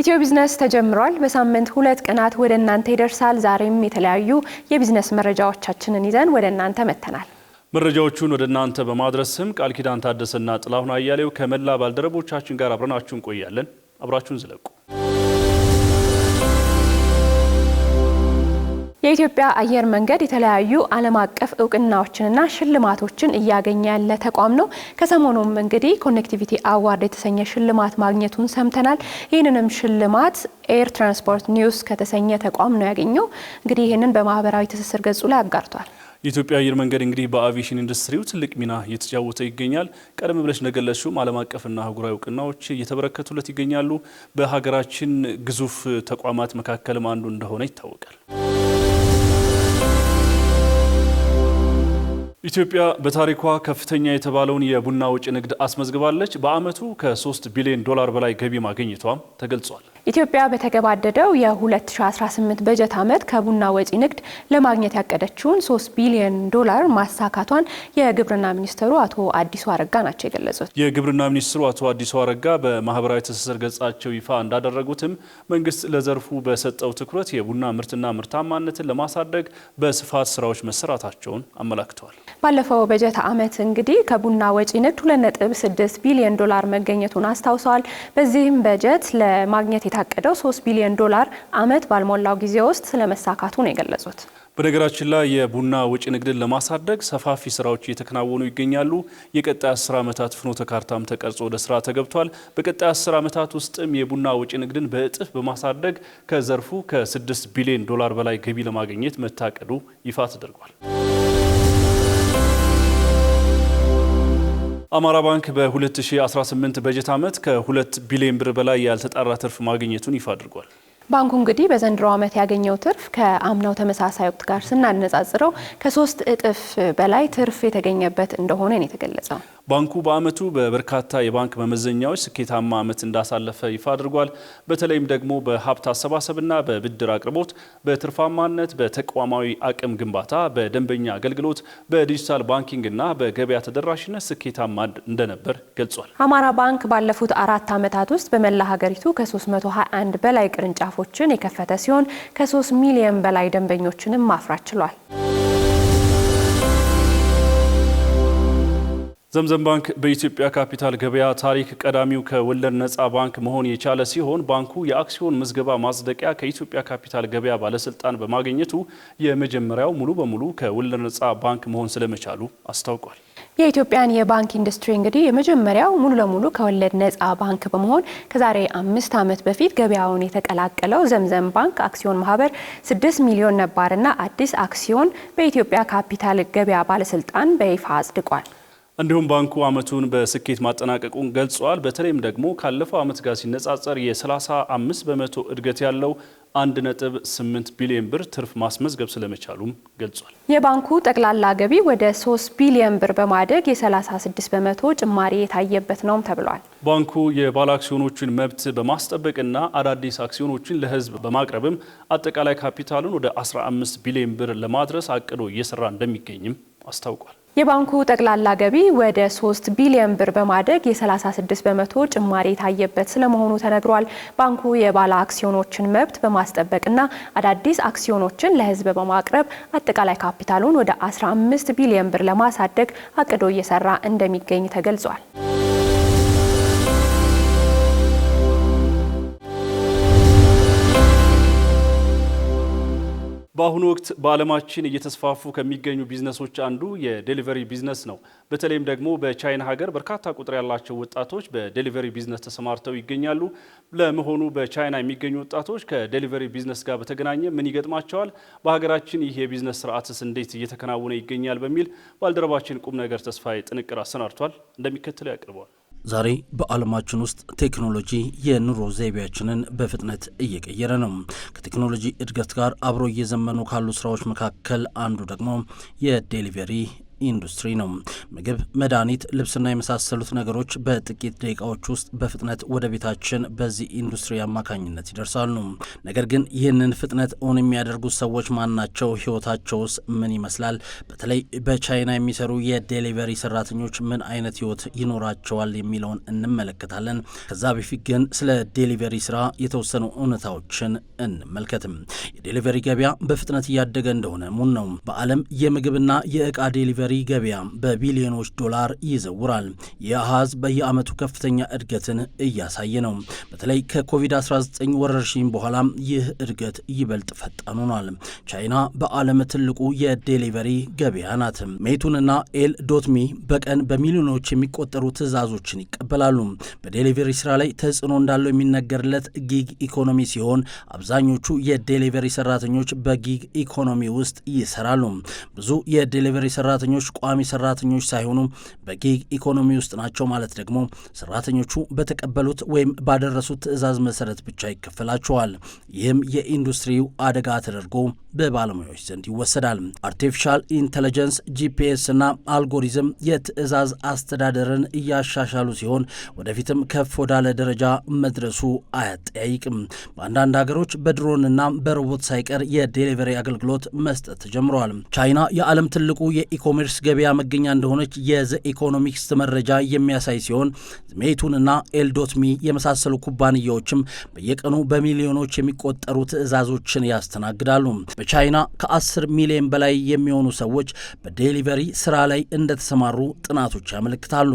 ኢትዮ ቢዝነስ ተጀምሯል። በሳምንት 2 ቀናት ወደ እናንተ ይደርሳል። ዛሬም የተለያዩ የቢዝነስ መረጃዎቻችንን ይዘን ወደ እናንተ መተናል። መረጃዎቹን ወደ እናንተ በማድረስም ቃል ኪዳን ታደሰና ጥላሁን አያሌው ከመላ ባልደረቦቻችን ጋር አብረናችሁ እንቆያለን። አብራችሁን ዝለቁ። የኢትዮጵያ አየር መንገድ የተለያዩ ዓለም አቀፍ እውቅናዎችንና ሽልማቶችን እያገኘ ያለ ተቋም ነው። ከሰሞኑም እንግዲህ ኮኔክቲቪቲ አዋርድ የተሰኘ ሽልማት ማግኘቱን ሰምተናል። ይህንንም ሽልማት ኤር ትራንስፖርት ኒውስ ከተሰኘ ተቋም ነው ያገኘው። እንግዲህ ይህንን በማህበራዊ ትስስር ገጹ ላይ አጋርቷል። የኢትዮጵያ አየር መንገድ እንግዲህ በአቪዬሽን ኢንዱስትሪው ትልቅ ሚና እየተጫወተ ይገኛል። ቀደም ብለሽ እንደገለጽሽው ዓለም አቀፍና አህጉራዊ እውቅናዎች እየተበረከቱለት ይገኛሉ። በሀገራችን ግዙፍ ተቋማት መካከልም አንዱ እንደሆነ ይታወቃል። ኢትዮጵያ በታሪኳ ከፍተኛ የተባለውን የቡና ወጪ ንግድ አስመዝግባለች። በዓመቱ ከ3 ቢሊዮን ዶላር በላይ ገቢ ማግኘቷም ተገልጿል። ኢትዮጵያ በተገባደደው የ2018 በጀት ዓመት ከቡና ወጪ ንግድ ለማግኘት ያቀደችውን 3 ቢሊዮን ዶላር ማሳካቷን የግብርና ሚኒስትሩ አቶ አዲሱ አረጋ ናቸው የገለጹት። የግብርና ሚኒስትሩ አቶ አዲሱ አረጋ በማህበራዊ ትስስር ገጻቸው ይፋ እንዳደረጉትም መንግስት ለዘርፉ በሰጠው ትኩረት የቡና ምርትና ምርታማነትን ለማሳደግ በስፋት ስራዎች መሰራታቸውን አመላክተዋል። ባለፈው በጀት ዓመት እንግዲህ ከቡና ወጪ ንግድ 2.6 ቢሊዮን ዶላር መገኘቱን አስታውሰዋል። በዚህም በጀት ለማግኘት የታቀደው 3 ቢሊዮን ዶላር ዓመት ባልሞላው ጊዜ ውስጥ ስለመሳካቱ ነው የገለጹት። በነገራችን ላይ የቡና ወጪ ንግድን ለማሳደግ ሰፋፊ ስራዎች እየተከናወኑ ይገኛሉ። የቀጣይ 10 ዓመታት ፍኖተ ካርታም ተቀርጾ ወደ ስራ ተገብቷል። በቀጣይ 10 ዓመታት ውስጥም የቡና ወጪ ንግድን በእጥፍ በማሳደግ ከዘርፉ ከ6 ቢሊዮን ዶላር በላይ ገቢ ለማግኘት መታቀዱ ይፋ ተደርጓል። አማራ ባንክ በ2018 በጀት ዓመት ከ2 ቢሊዮን ብር በላይ ያልተጣራ ትርፍ ማግኘቱን ይፋ አድርጓል። ባንኩ እንግዲህ በዘንድሮ ዓመት ያገኘው ትርፍ ከአምናው ተመሳሳይ ወቅት ጋር ስናነጻጽረው ከ3 እጥፍ በላይ ትርፍ የተገኘበት እንደሆነ ነው የተገለጸው። ባንኩ በዓመቱ በበርካታ የባንክ መመዘኛዎች ስኬታማ ዓመት እንዳሳለፈ ይፋ አድርጓል። በተለይም ደግሞ በሀብት አሰባሰብና በብድር አቅርቦት፣ በትርፋማነት፣ በተቋማዊ አቅም ግንባታ፣ በደንበኛ አገልግሎት፣ በዲጂታል ባንኪንግና በገበያ ተደራሽነት ስኬታማ እንደነበር ገልጿል። አማራ ባንክ ባለፉት 4 ዓመታት ውስጥ በመላ ሀገሪቱ ከ321 በላይ ቅርንጫፎችን የከፈተ ሲሆን ከ3 ሚሊዮን በላይ ደንበኞችንም ማፍራት ችሏል። ዘምዘም ባንክ በኢትዮጵያ ካፒታል ገበያ ታሪክ ቀዳሚው ከወለድ ነፃ ባንክ መሆን የቻለ ሲሆን ባንኩ የአክሲዮን ምዝገባ ማጽደቂያ ከኢትዮጵያ ካፒታል ገበያ ባለስልጣን በማግኘቱ የመጀመሪያው ሙሉ በሙሉ ከወለድ ነፃ ባንክ መሆን ስለመቻሉ አስታውቋል። የኢትዮጵያን የባንክ ኢንዱስትሪ እንግዲህ የመጀመሪያው ሙሉ ለሙሉ ከወለድ ነፃ ባንክ በመሆን ከዛሬ 5 ዓመት በፊት ገበያውን የተቀላቀለው ዘምዘም ባንክ አክሲዮን ማህበር 6 ሚሊዮን ነባርና አዲስ አክሲዮን በኢትዮጵያ ካፒታል ገበያ ባለስልጣን በይፋ አጽድቋል። እንዲሁም ባንኩ ዓመቱን በስኬት ማጠናቀቁን ገልጿል። በተለይም ደግሞ ካለፈው ዓመት ጋር ሲነጻጸር የ35 በመቶ እድገት ያለው 1.8 ቢሊዮን ብር ትርፍ ማስመዝገብ ስለመቻሉም ገልጿል። የባንኩ ጠቅላላ ገቢ ወደ 3 ቢሊዮን ብር በማደግ የ36 በመቶ ጭማሪ የታየበት ነውም ተብሏል። ባንኩ የባለ አክሲዮኖችን መብት በማስጠበቅና አዳዲስ አክሲዮኖችን ለሕዝብ በማቅረብም አጠቃላይ ካፒታሉን ወደ 15 ቢሊዮን ብር ለማድረስ አቅዶ እየሰራ እንደሚገኝም አስታውቋል። የባንኩ ጠቅላላ ገቢ ወደ 3 ቢሊዮን ብር በማደግ የ36 በመቶ ጭማሪ የታየበት ስለመሆኑ ተነግሯል። ባንኩ የባለ አክሲዮኖችን መብት በማስጠበቅና አዳዲስ አክሲዮኖችን ለሕዝብ በማቅረብ አጠቃላይ ካፒታሉን ወደ 15 ቢሊዮን ብር ለማሳደግ አቅዶ እየሰራ እንደሚገኝ ተገልጿል። በአሁኑ ወቅት በዓለማችን እየተስፋፉ ከሚገኙ ቢዝነሶች አንዱ የዴሊቨሪ ቢዝነስ ነው። በተለይም ደግሞ በቻይና ሀገር በርካታ ቁጥር ያላቸው ወጣቶች በዴሊቨሪ ቢዝነስ ተሰማርተው ይገኛሉ። ለመሆኑ በቻይና የሚገኙ ወጣቶች ከዴሊቨሪ ቢዝነስ ጋር በተገናኘ ምን ይገጥማቸዋል? በሀገራችን ይህ የቢዝነስ ስርዓትስ እንዴት እየተከናወነ ይገኛል? በሚል ባልደረባችን ቁም ነገር ተስፋዬ ጥንቅር አሰናድቷል፣ እንደሚከተለው ያቀርበዋል። ዛሬ በዓለማችን ውስጥ ቴክኖሎጂ የኑሮ ዘይቤያችንን በፍጥነት እየቀየረ ነው። ከቴክኖሎጂ እድገት ጋር አብሮ እየዘመኑ ካሉ ስራዎች መካከል አንዱ ደግሞ የዴሊቨሪ ኢንዱስትሪ ነው። ምግብ፣ መድኃኒት፣ ልብስና የመሳሰሉት ነገሮች በጥቂት ደቂቃዎች ውስጥ በፍጥነት ወደ ቤታችን በዚህ ኢንዱስትሪ አማካኝነት ይደርሳሉ። ነገር ግን ይህንን ፍጥነት እውን የሚያደርጉት ሰዎች ማናቸው? ህይወታቸውስ ምን ይመስላል? በተለይ በቻይና የሚሰሩ የዴሊቨሪ ሰራተኞች ምን አይነት ህይወት ይኖራቸዋል የሚለውን እንመለከታለን። ከዛ በፊት ግን ስለ ዴሊቨሪ ስራ የተወሰኑ እውነታዎችን እንመልከትም። የዴሊቨሪ ገበያ በፍጥነት እያደገ እንደሆነ ሙን ነው። በዓለም የምግብና የእቃ ዴሊቨሪ ገበያ በቢሊዮኖች ዶላር ይዘውራል። ይህ አሃዝ በየዓመቱ ከፍተኛ እድገትን እያሳየ ነው። በተለይ ከኮቪድ-19 ወረርሽኝ በኋላ ይህ እድገት ይበልጥ ፈጣን ሆኗል። ቻይና በዓለም ትልቁ የዴሊቨሪ ገበያ ናት። ሜቱንና ኤል.ሚ በቀን በሚሊዮኖች የሚቆጠሩ ትዕዛዞችን ይቀበላሉ። በዴሊቨሪ ስራ ላይ ተጽዕኖ እንዳለው የሚነገርለት ጊግ ኢኮኖሚ ሲሆን አብዛኞቹ የዴሊቨሪ ሰራተኞች በጊግ ኢኮኖሚ ውስጥ ይሰራሉ። ብዙ የዴሊቨሪ ሰራተኞች ቋሚ ሰራተኞች ሳይሆኑ በጊግ ኢኮኖሚ ውስጥ ናቸው ማለት ደግሞ ሰራተኞቹ በተቀበሉት ወይም ባደረሱት ትዕዛዝ መሰረት ብቻ ይከፈላቸዋል። ይህም የኢንዱስትሪው አደጋ ተደርጎ በባለሙያዎች ዘንድ ይወሰዳል። አርቲፊሻል ኢንተለጀንስ፣ ጂፒኤስ እና አልጎሪዝም የትዕዛዝ አስተዳደርን እያሻሻሉ ሲሆን ወደፊትም ከፍ ወዳለ ደረጃ መድረሱ አያጠያይቅም። በአንዳንድ ሀገሮች በድሮንና በሮቦት ሳይቀር የዴሊቨሪ አገልግሎት መስጠት ተጀምረዋል። ቻይና የዓለም ትልቁ የኢኮሜርስ ገበያ መገኛ እንደሆነች የዘ ኢኮኖሚክስ መረጃ የሚያሳይ ሲሆን ሜቱንና ኤል.ሚ የመሳሰሉ ኩባንያዎችም በየቀኑ በሚሊዮኖች የሚቆጠሩ ትዕዛዞችን ያስተናግዳሉ። በቻይና ከ10 ሚሊዮን በላይ የሚሆኑ ሰዎች በዴሊቨሪ ስራ ላይ እንደተሰማሩ ጥናቶች ያመለክታሉ።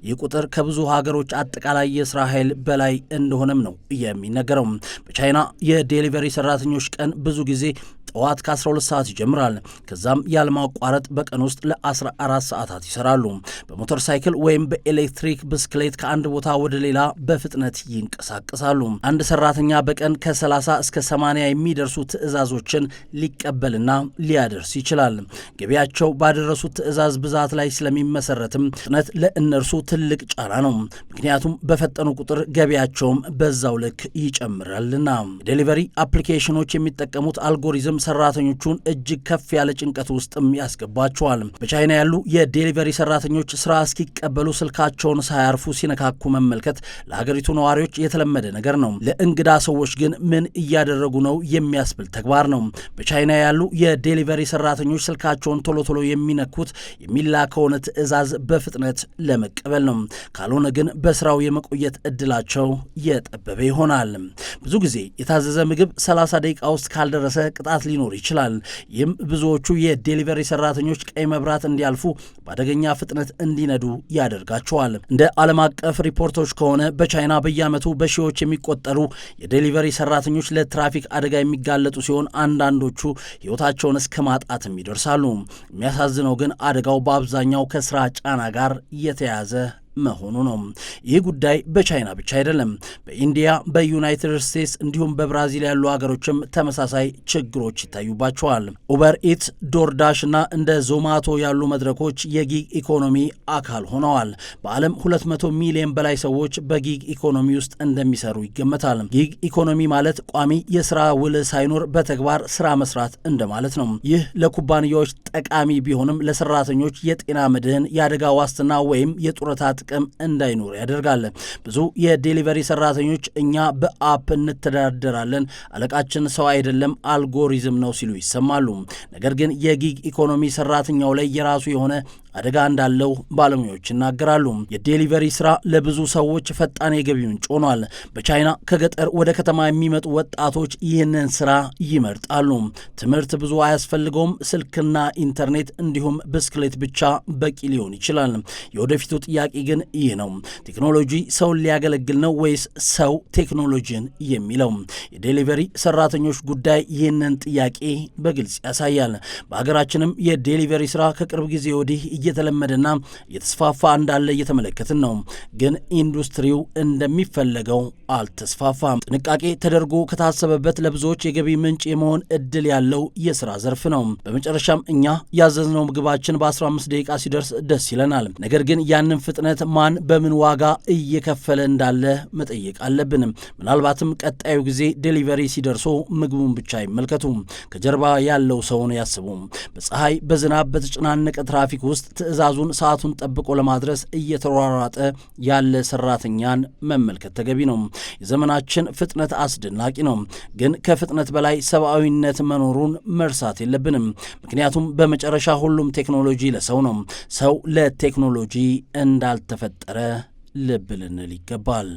ይህ ቁጥር ከብዙ ሀገሮች አጠቃላይ የስራ ኃይል በላይ እንደሆነም ነው የሚነገረው። በቻይና የዴሊቨሪ ሰራተኞች ቀን ብዙ ጊዜ ጠዋት ከ12 ሰዓት ይጀምራል። ከዛም ያለማቋረጥ በቀን ውስጥ ለ14 ሰዓታት ይሰራሉ። በሞተር ሳይክል ወይም በኤሌክትሪክ ብስክሌት ከአንድ ቦታ ወደ ሌላ በፍጥነት ይንቀሳቀሳሉ። አንድ ሰራተኛ በቀን ከ30 እስከ 80 የሚደርሱ ትዕዛዞችን ሊቀበልና ሊያደርስ ይችላል። ገቢያቸው ባደረሱት ትዕዛዝ ብዛት ላይ ስለሚመሰረትም ፍጥነት ለእነርሱ ትልቅ ጫና ነው። ምክንያቱም በፈጠኑ ቁጥር ገቢያቸውም በዛው ልክ ይጨምራልና። ዴሊቨሪ አፕሊኬሽኖች የሚጠቀሙት አልጎሪዝም ሰራተኞቹን እጅግ ከፍ ያለ ጭንቀት ውስጥም ያስገባቸዋል። በቻይና ያሉ የዴሊቨሪ ሰራተኞች ስራ እስኪቀበሉ ስልካቸውን ሳያርፉ ሲነካኩ መመልከት ለሀገሪቱ ነዋሪዎች የተለመደ ነገር ነው። ለእንግዳ ሰዎች ግን ምን እያደረጉ ነው የሚያስብል ተግባር ነው። በቻይና ያሉ የዴሊቨሪ ሰራተኞች ስልካቸውን ቶሎ ቶሎ የሚነኩት የሚላከውን ትዕዛዝ በፍጥነት ለመቀበል ነው። ካልሆነ ግን በስራው የመቆየት እድላቸው የጠበበ ይሆናል። ብዙ ጊዜ የታዘዘ ምግብ 30 ደቂቃ ውስጥ ካልደረሰ ቅጣት ሊኖር ይችላል። ይህም ብዙዎቹ የዴሊቨሪ ሰራተኞች ቀይ መብራት እንዲያልፉ በአደገኛ ፍጥነት እንዲነዱ ያደርጋቸዋል። እንደ ዓለም አቀፍ ሪፖርቶች ከሆነ በቻይና በየዓመቱ በሺዎች የሚቆጠሩ የዴሊቨሪ ሰራተኞች ለትራፊክ አደጋ የሚጋለጡ ሲሆን አንዳንዶቹ ሕይወታቸውን እስከ ማጣትም ይደርሳሉ። የሚያሳዝነው ግን አደጋው በአብዛኛው ከስራ ጫና ጋር የተያያዘ መሆኑ ነው። ይህ ጉዳይ በቻይና ብቻ አይደለም። በኢንዲያ፣ በዩናይትድ ስቴትስ እንዲሁም በብራዚል ያሉ ሀገሮችም ተመሳሳይ ችግሮች ይታዩባቸዋል። ኡበር ኢትስ፣ ዶርዳሽ እና እንደ ዞማቶ ያሉ መድረኮች የጊግ ኢኮኖሚ አካል ሆነዋል። በዓለም 200 ሚሊዮን በላይ ሰዎች በጊግ ኢኮኖሚ ውስጥ እንደሚሰሩ ይገመታል። ጊግ ኢኮኖሚ ማለት ቋሚ የስራ ውል ሳይኖር በተግባር ስራ መስራት እንደማለት ነው። ይህ ለኩባንያዎች ጠቃሚ ቢሆንም ለሰራተኞች የጤና መድህን፣ የአደጋ ዋስትና ወይም የጡረታ ጥቅም እንዳይኖር ያደርጋል። ብዙ የዴሊቨሪ ሰራተኞች እኛ በአፕ እንተዳደራለን፣ አለቃችን ሰው አይደለም አልጎሪዝም ነው ሲሉ ይሰማሉ። ነገር ግን የጊግ ኢኮኖሚ ሰራተኛው ላይ የራሱ የሆነ አደጋ እንዳለው ባለሙያዎች ይናገራሉ። የዴሊቨሪ ስራ ለብዙ ሰዎች ፈጣን የገቢ ምንጭ ሆኗል። በቻይና ከገጠር ወደ ከተማ የሚመጡ ወጣቶች ይህንን ስራ ይመርጣሉ። ትምህርት ብዙ አያስፈልገውም። ስልክና ኢንተርኔት እንዲሁም ብስክሌት ብቻ በቂ ሊሆን ይችላል። የወደፊቱ ጥያቄ ግን ይህ ነው። ቴክኖሎጂ ሰውን ሊያገለግል ነው ወይስ ሰው ቴክኖሎጂን የሚለው? የዴሊቨሪ ሰራተኞች ጉዳይ ይህንን ጥያቄ በግልጽ ያሳያል። በሀገራችንም የዴሊቨሪ ስራ ከቅርብ ጊዜ ወዲህ እየተለመደና እየተስፋፋ እንዳለ እየተመለከትን ነው። ግን ኢንዱስትሪው እንደሚፈለገው አልተስፋፋም። ጥንቃቄ ተደርጎ ከታሰበበት ለብዙዎች የገቢ ምንጭ የመሆን እድል ያለው የስራ ዘርፍ ነው። በመጨረሻም እኛ ያዘዝነው ምግባችን በ15 ደቂቃ ሲደርስ ደስ ይለናል። ነገር ግን ያንን ፍጥነት ማን በምን ዋጋ እየከፈለ እንዳለ መጠየቅ አለብን። ምናልባትም ቀጣዩ ጊዜ ዴሊቨሪ ሲደርሶ ምግቡን ብቻ ይመልከቱ፣ ከጀርባ ያለው ሰውን ያስቡ። በፀሐይ በዝናብ በተጨናነቀ ትራፊክ ውስጥ ውስጥ ትዕዛዙን ሰዓቱን ጠብቆ ለማድረስ እየተሯሯጠ ያለ ሰራተኛን መመልከት ተገቢ ነው። የዘመናችን ፍጥነት አስደናቂ ነው፣ ግን ከፍጥነት በላይ ሰብአዊነት መኖሩን መርሳት የለብንም። ምክንያቱም በመጨረሻ ሁሉም ቴክኖሎጂ ለሰው ነው፣ ሰው ለቴክኖሎጂ እንዳልተፈጠረ ልብ ልንል ይገባል።